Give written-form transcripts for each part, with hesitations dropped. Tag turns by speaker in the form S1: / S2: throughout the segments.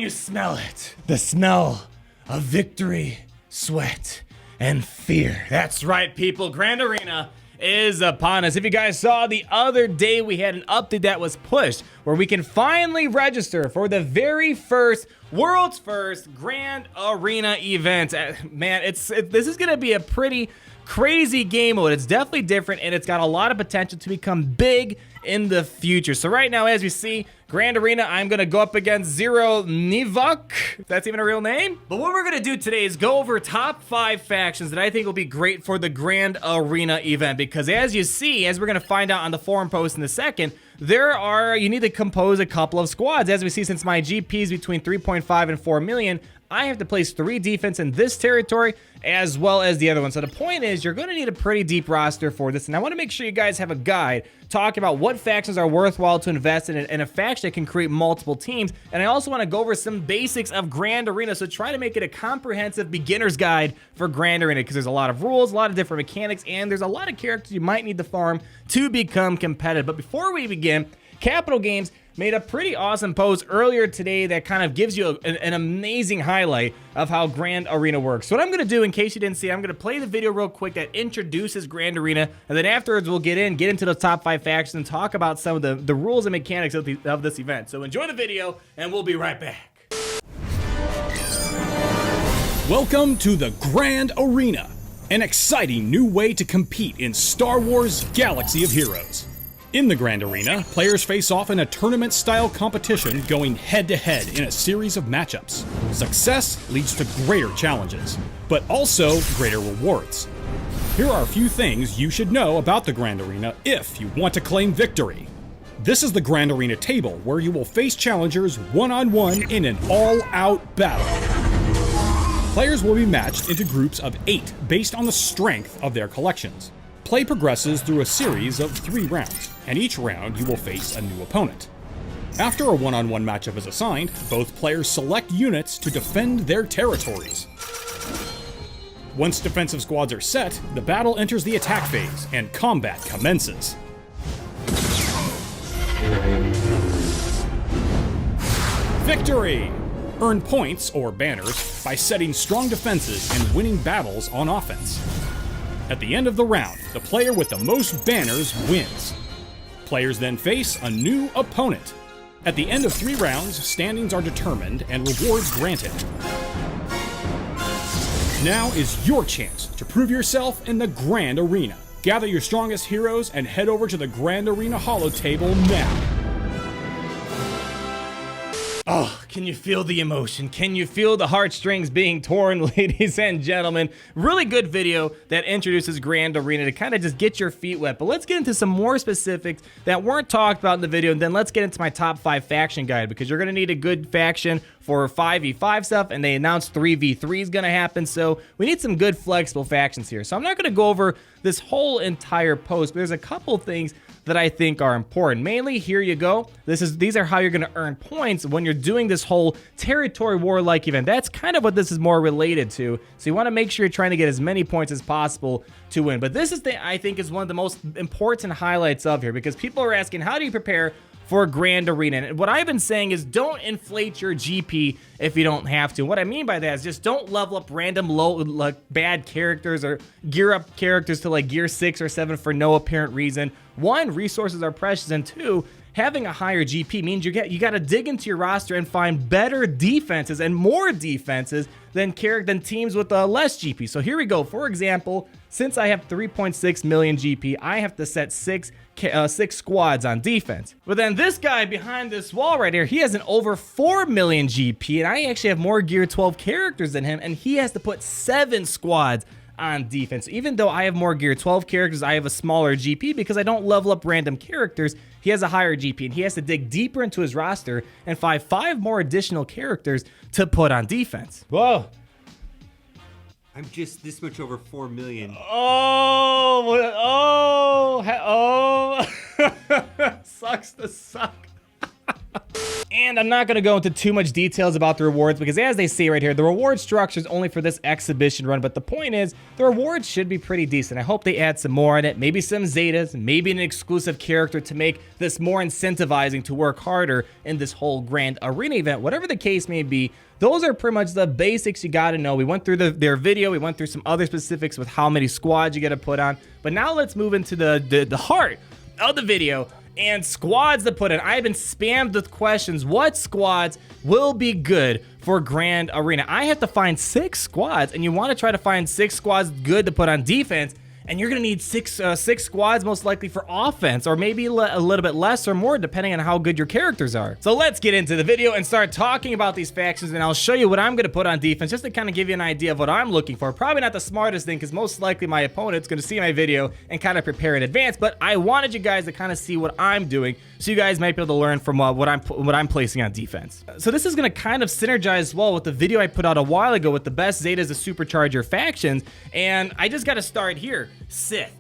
S1: you smell it. The smell of victory, sweat, and fear. That's right, people. Grand Arena is upon us. If you guys saw the other day, we had an update that was pushed where we can finally register for the very first, world's first Grand Arena event. Man, this is going to be a pretty crazy game mode. It's definitely different, and it's got a lot of potential to become big in the future. So right now, as you see, Grand Arena, I'm gonna go up against Zero Nivok, if that's even a real name. But what we're gonna do today is go over top 5 factions that I think will be great for the Grand Arena event, because as you see, as we're gonna find out on the forum post in a second, you need to compose a couple of squads. As we see, since my GP is between 3.5 and 4 million, I have to place 3 defense in this territory as well as the other one. So the point is, you're going to need a pretty deep roster for this, and I want to make sure you guys have a guide talking about what factions are worthwhile to invest in and a faction that can create multiple teams. And I also want to go over some basics of Grand Arena, so try to make it a comprehensive beginner's guide for Grand Arena, because there's a lot of rules, a lot of different mechanics, and there's a lot of characters you might need to farm to become competitive. But before we begin, Capital Games made a pretty awesome post earlier today that kind of gives you an amazing highlight of how Grand Arena works. So what I'm going to do, in case you didn't see, I'm going to play the video real quick that introduces Grand Arena, and then afterwards we'll get into those top 5 factions and talk about some of the rules and mechanics of this event. So enjoy the video, and we'll be right back.
S2: Welcome to the Grand Arena, an exciting new way to compete in Star Wars Galaxy of Heroes. In the Grand Arena, players face off in a tournament-style competition going head-to-head in a series of matchups. Success leads to greater challenges, but also greater rewards. Here are a few things you should know about the Grand Arena if you want to claim victory. This is the Grand Arena table, where you will face challengers one-on-one in an all-out battle. Players will be matched into groups of 8 based on the strength of their collections. Play progresses through a series of 3 rounds, and each round you will face a new opponent. After a one-on-one matchup is assigned, both players select units to defend their territories. Once defensive squads are set, the battle enters the attack phase, and combat commences. Victory! Earn points, or banners, by setting strong defenses and winning battles on offense. At the end of the round, the player with the most banners wins. Players then face a new opponent. At the end of 3 rounds, standings are determined and rewards granted. Now is your chance to prove yourself in the Grand Arena. Gather your strongest heroes and head over to the Grand Arena holo table now.
S1: Oh, can you feel the emotion? Can you feel the heartstrings being torn, ladies and gentlemen? Really good video that introduces Grand Arena to kind of just get your feet wet. But let's get into some more specifics that weren't talked about in the video, and then let's get into my top 5 faction guide, because you're going to need a good faction for 5v5 stuff, and they announced 3v3 is going to happen, so we need some good flexible factions here. So I'm not going to go over this whole entire post, but there's a couple things that I think are important. Mainly, here you go. These are how you're going to earn points when you're doing this whole territory war-like event. That's kind of what this is more related to. So you want to make sure you're trying to get as many points as possible to win. But this is I think is one of the most important highlights of here, because people are asking, how do you prepare for Grand Arena? And what I've been saying is, don't inflate your GP if you don't have to. What I mean by that is, just don't level up random bad characters or gear up characters to like gear 6 or 7 for no apparent reason. 1, resources are precious, and 2, having a higher GP means you got to dig into your roster and find better defenses and more defenses than teams with less GP. So here we go. For example, since I have 3.6 million GP, I have to set 6 squads on defense. But then this guy behind this wall right here, he has an over 4 million GP, and I actually have more gear 12 characters than him, and he has to put 7 squads on defense. Even though I have more gear 12 characters, I have a smaller GP because I don't level up random characters. He has a higher GP, and he has to dig deeper into his roster and find 5 more additional characters to put on defense. Whoa.
S3: I'm just this much over 4 million.
S1: Sucks to suck. And And I'm not going to go into too much details about the rewards because as they say right here, the reward structure is only for this exhibition run. But the point is, the rewards should be pretty decent. I hope they add some more in it. Maybe some Zetas, maybe an exclusive character to make this more incentivizing to work harder in this whole Grand Arena event. Whatever the case may be, those are pretty much the basics you got to know. We went through their video. We went through some other specifics with how many squads you got to put on. But now let's move into the heart of the video and squads to put in. I've been spammed with questions. What squads will be good for Grand Arena? I have to find 6 squads, and you want to try to find 6 squads good to put on defense. And you're going to need six squads most likely for offense, or maybe a little bit less or more depending on how good your characters are. So let's get into the video and start talking about these factions, and I'll show you what I'm going to put on defense just to kind of give you an idea of what I'm looking for. Probably not the smartest thing because most likely my opponent's going to see my video and kind of prepare in advance, but I wanted you guys to kind of see what I'm doing so you guys might be able to learn from what I'm placing on defense. So this is going to kind of synergize well with the video I put out a while ago with the best Zetas to supercharge factions, and I just got to start here. Sith,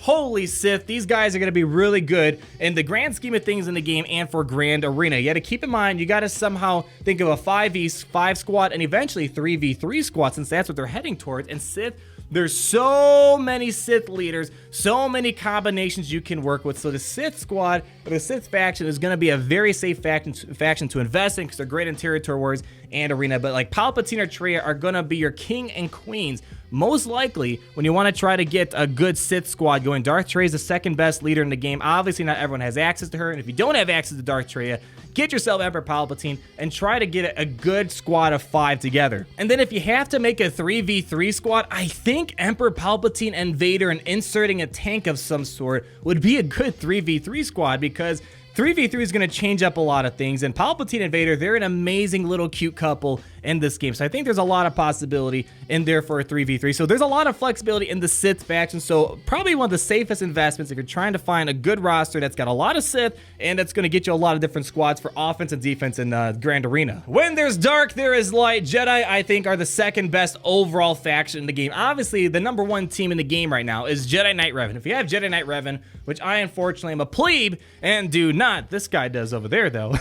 S1: holy Sith. These guys are going to be really good in the grand scheme of things in the game and for Grand Arena. You got to keep in mind, you got to somehow think of a 5v5 squad and eventually 3v3 squad since that's what they're heading towards. And Sith, there's so many Sith leaders, so many combinations you can work with. So the Sith squad, or the Sith faction, is going to be a very safe faction to invest in because they're great in territory wars and arena. But like Palpatine or Traya are going to be your king and queens. Most likely, when you want to try to get a good Sith squad going, Darth Traya is the second best leader in the game. Obviously, not everyone has access to her. And if you don't have access to Darth Traya, get yourself Emperor Palpatine and try to get a good squad of 5 together. And then if you have to make a 3v3 squad, I think Emperor Palpatine and Vader and inserting a tank of some sort would be a good 3v3 squad because 3v3 is going to change up a lot of things, and Palpatine and Vader, they're an amazing little cute couple in this game. So I think there's a lot of possibility in there for a 3v3. So there's a lot of flexibility in the Sith faction. So probably one of the safest investments if you're trying to find a good roster that's got a lot of Sith and that's going to get you a lot of different squads for offense and defense in Grand Arena. When there's dark, there is light. Jedi, I think, are the second best overall faction in the game. Obviously, the #1 team in the game right now is Jedi Knight Revan. If you have Jedi Knight Revan, which I unfortunately am a plebe and do not, this guy does over there though.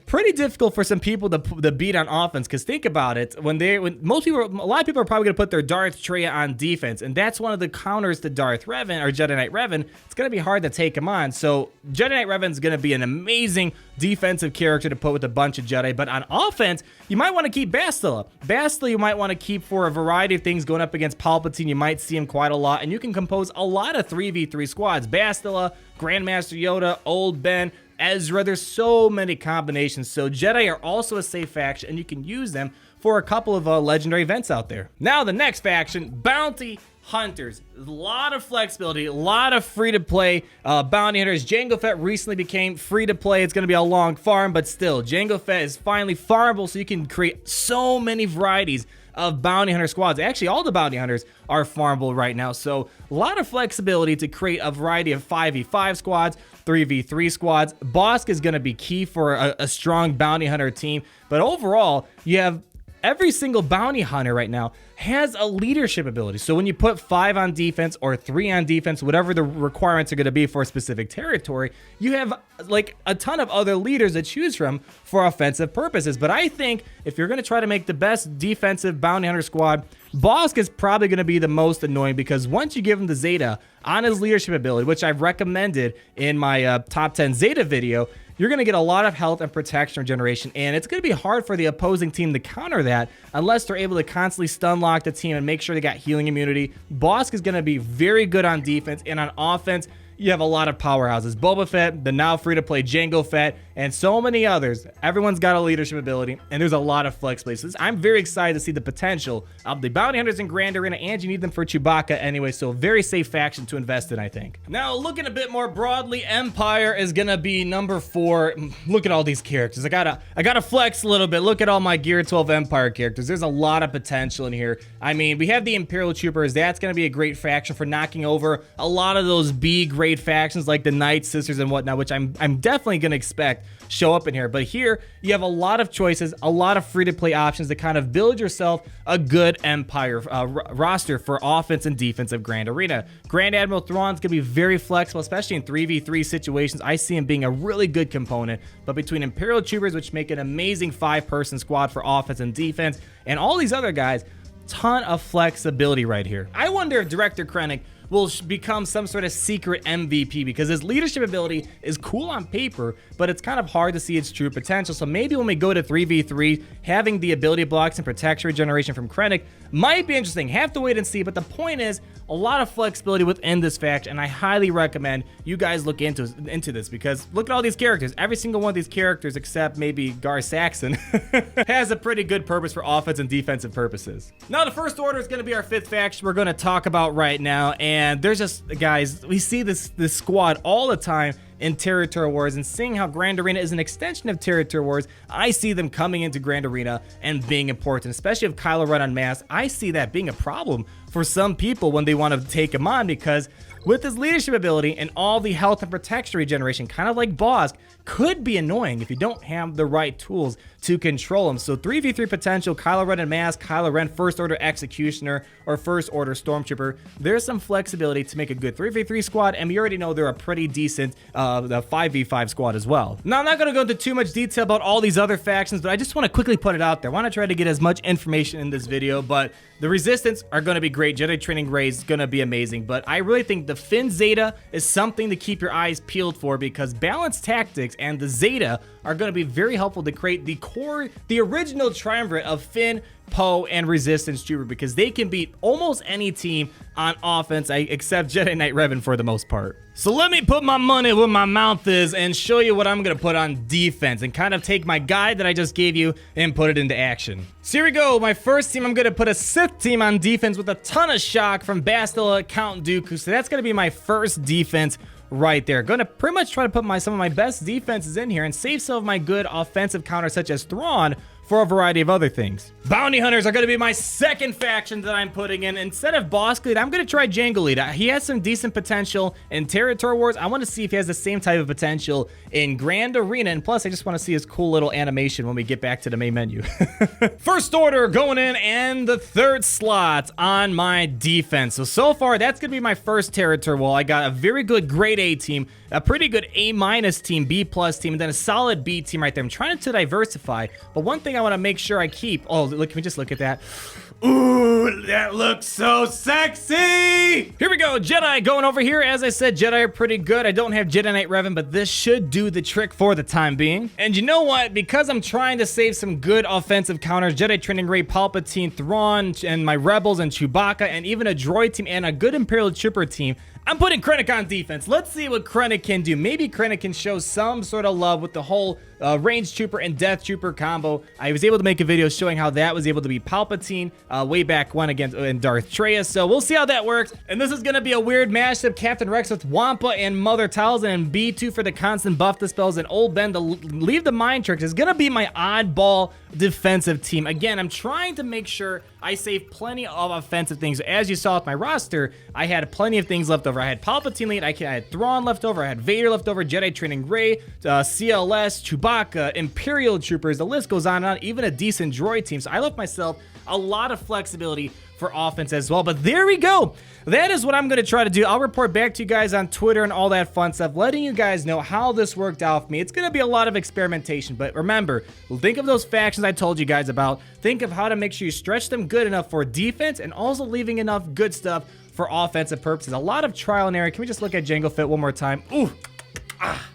S1: Pretty difficult for some people to beat on offense because think about it, a lot of people are probably going to put their Darth Traya on defense, and that's one of the counters to Darth Revan or Jedi Knight Revan. It's going to be hard to take him on. So Jedi Knight Revan is going to be an amazing defensive character to put with a bunch of Jedi, but on offense, you might want to keep Bastila. Bastila you might want to keep for a variety of things going up against Palpatine. You might see him quite a lot, and you can compose a lot of 3v3 squads. Bastila, Grandmaster Yoda, Old Ben, Ezra, there's so many combinations. So Jedi are also a safe faction, and you can use them for a couple of legendary events out there. Now the next faction, Bounty Hunters. A lot of flexibility, a lot of free-to-play bounty hunters. Jango Fett recently became free-to-play. It's going to be a long farm, but still, Jango Fett is finally farmable, so you can create so many varieties of bounty hunter squads. Actually, all the bounty hunters are farmable right now, so a lot of flexibility to create a variety of 5v5 squads, 3v3 squads. Bosk is going to be key for a strong bounty hunter team, but overall, you have every single bounty hunter right now has a leadership ability. So when you put 5 on defense or 3 on defense, whatever the requirements are going to be for a specific territory, you have like a ton of other leaders to choose from for offensive purposes. But I think if you're going to try to make the best defensive bounty hunter squad, Bosk is probably going to be the most annoying because once you give him the Zeta on his leadership ability, which I've recommended in my top 10 Zeta video, you're going to get a lot of health and protection regeneration, and it's going to be hard for the opposing team to counter that unless they're able to constantly stun lock the team and make sure they got healing immunity. Bosk is going to be very good on defense, and on offense, you have a lot of powerhouses. Boba Fett, the now free-to-play Jango Fett, and so many others. Everyone's got a leadership ability, and there's a lot of flex places. I'm very excited to see the potential of the bounty hunters in Grand Arena, and you need them for Chewbacca anyway, so very safe faction to invest in, I think. Now, looking a bit more broadly, Empire is gonna be #4. Look at all these characters. I gotta flex a little bit. Look at all my Gear 12 Empire characters. There's a lot of potential in here. I mean, we have the Imperial Troopers. That's gonna be a great faction for knocking over a lot of those B grade factions like the Knight Sisters and whatnot, which I'm definitely gonna expect expect show up in here. But here, you have a lot of choices, a lot of free-to-play options to kind of build yourself a good Empire roster for offense and defense of Grand Arena. Grand Admiral Thrawn's going to be very flexible, especially in 3v3 situations. I see him being a really good component. But between Imperial Troopers, which make an amazing 5-person squad for offense and defense, and all these other guys, ton of flexibility right here. I wonder if Director Krennic will become some sort of secret MVP, because his leadership ability is cool on paper, but it's kind of hard to see its true potential. So maybe when we go to 3v3, having the ability blocks and protection regeneration from Krennic might be interesting. Have to wait and see, but the point is a lot of flexibility within this faction, and I highly recommend you guys look into this, because look at all these characters. Every single one of these characters, except maybe Gar Saxon, has a pretty good purpose for offense and defensive purposes. Now, the first order is going to be our 5th faction we're going to talk about right now, and there's just, guys, we see this squad all the time in Territory Wars, and seeing how Grand Arena is an extension of Territory Wars, I see them coming into Grand Arena and being important, especially if Kylo Ren on mass. I see that being a problem for some people when they want to take him on, because with his leadership ability and all the health and protection regeneration, kind of like Bosk, could be annoying if you don't have the right tools to control him. So 3v3 potential, Kylo Ren and Mask, Kylo Ren First Order Executioner, or First Order Stormtrooper. There's some flexibility to make a good 3v3 squad, and we already know they're a pretty decent the 5v5 squad as well. Now, I'm not going to go into too much detail about all these other factions, but I just want to quickly put it out there. I want to try to get as much information in this video, but the Resistance are going to be great. Jedi Training Ray is going to be amazing, but I really think the Finn Zeta is something to keep your eyes peeled for, because balanced tactics and the Zeta are going to be very helpful to create the original triumvirate of Finn, Poe, and Resistance Trooper, because they can beat almost any team on offense except Jedi Knight Revan for the most part. So let me put my money where my mouth is and show you what I'm going to put on defense, and kind of take my guide that I just gave you and put it into action. So here we go. My first team, I'm going to put a Sith team on defense with a ton of shock from Bastila, Count Dooku. So that's going to be my first defense right there. Going to pretty much try to put some of my best defenses in here and save some of my good offensive counters, such as Thrawn, for a variety of other things. Bounty Hunters are going to be my second faction that I'm putting in. Instead of Bosk Lead, I'm going to try Jango Lead. He has some decent potential in Territory Wars. I want to see if he has the same type of potential in Grand Arena, and plus I just want to see his cool little animation when we get back to the main menu. First Order going in, and the 3rd slot on my defense. So far, that's going to be my first Territory Wall. I got a very good grade A team, a pretty good A- team, B+ team, and then a solid B team right there. I'm trying to diversify, but one thing I want to make sure I keep. Oh, look, can we just look at that? Ooh, that looks so sexy! Here we go, Jedi going over here. As I said, Jedi are pretty good. I don't have Jedi Knight Revan, but this should do the trick for the time being. And you know what? Because I'm trying to save some good offensive counters, Jedi Training Ray, Palpatine, Thrawn, and my Rebels, and Chewbacca, and even a droid team, and a good Imperial Trooper team, I'm putting Krennic on defense. Let's see what Krennic can do. Maybe Krennic can show some sort of love with the whole Range Trooper and Death Trooper combo. I was able to make a video showing how that was able to be Palpatine way back when against Darth Treyas. So we'll see how that works. And this is going to be a weird mashup. Captain Rex with Wampa and Mother Talzin, and B2 for the constant buff dispels, and Old Ben to leave the mind tricks is going to be my oddball defensive team. Again, I'm trying to make sure I save plenty of offensive things. As you saw with my roster, I had plenty of things left over. I had Palpatine lead, I had Thrawn left over, I had Vader left over, Jedi Training Ray, CLS, Chewbacca, Imperial Troopers, the list goes on and on, even a decent droid team. So I left myself a lot of flexibility for offense as well. But there we go. That is what I'm going to try to do. I'll report back to you guys on Twitter and all that fun stuff, letting you guys know how this worked out for me. It's going to be a lot of experimentation, but remember, think of those factions I told you guys about. Think of how to make sure you stretch them good enough for defense, and also leaving enough good stuff for offensive purposes. A lot of trial and error. Can we just look at Jango Fett one more time? Ooh.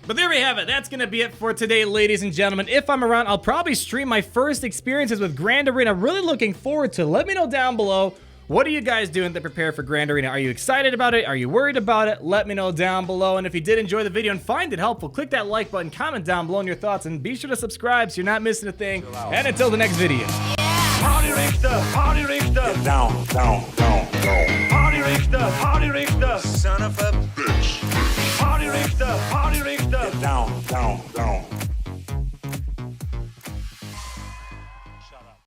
S1: But there we have it. That's going to be it for today, ladies and gentlemen. If I'm around, I'll probably stream my first experiences with Grand Arena. Really looking forward to it. Let me know down below. What are you guys doing to prepare for Grand Arena? Are you excited about it? Are you worried about it? Let me know down below. And if you did enjoy the video and find it helpful, click that like button, comment down below on your thoughts, and be sure to subscribe so you're not missing a thing. And until the next video.
S4: Party Richter, Party Richter. Down, down, down, down. Party Richter, Party Richter. Son of a bitch. Party Richter, Party Richter. Down, down, down.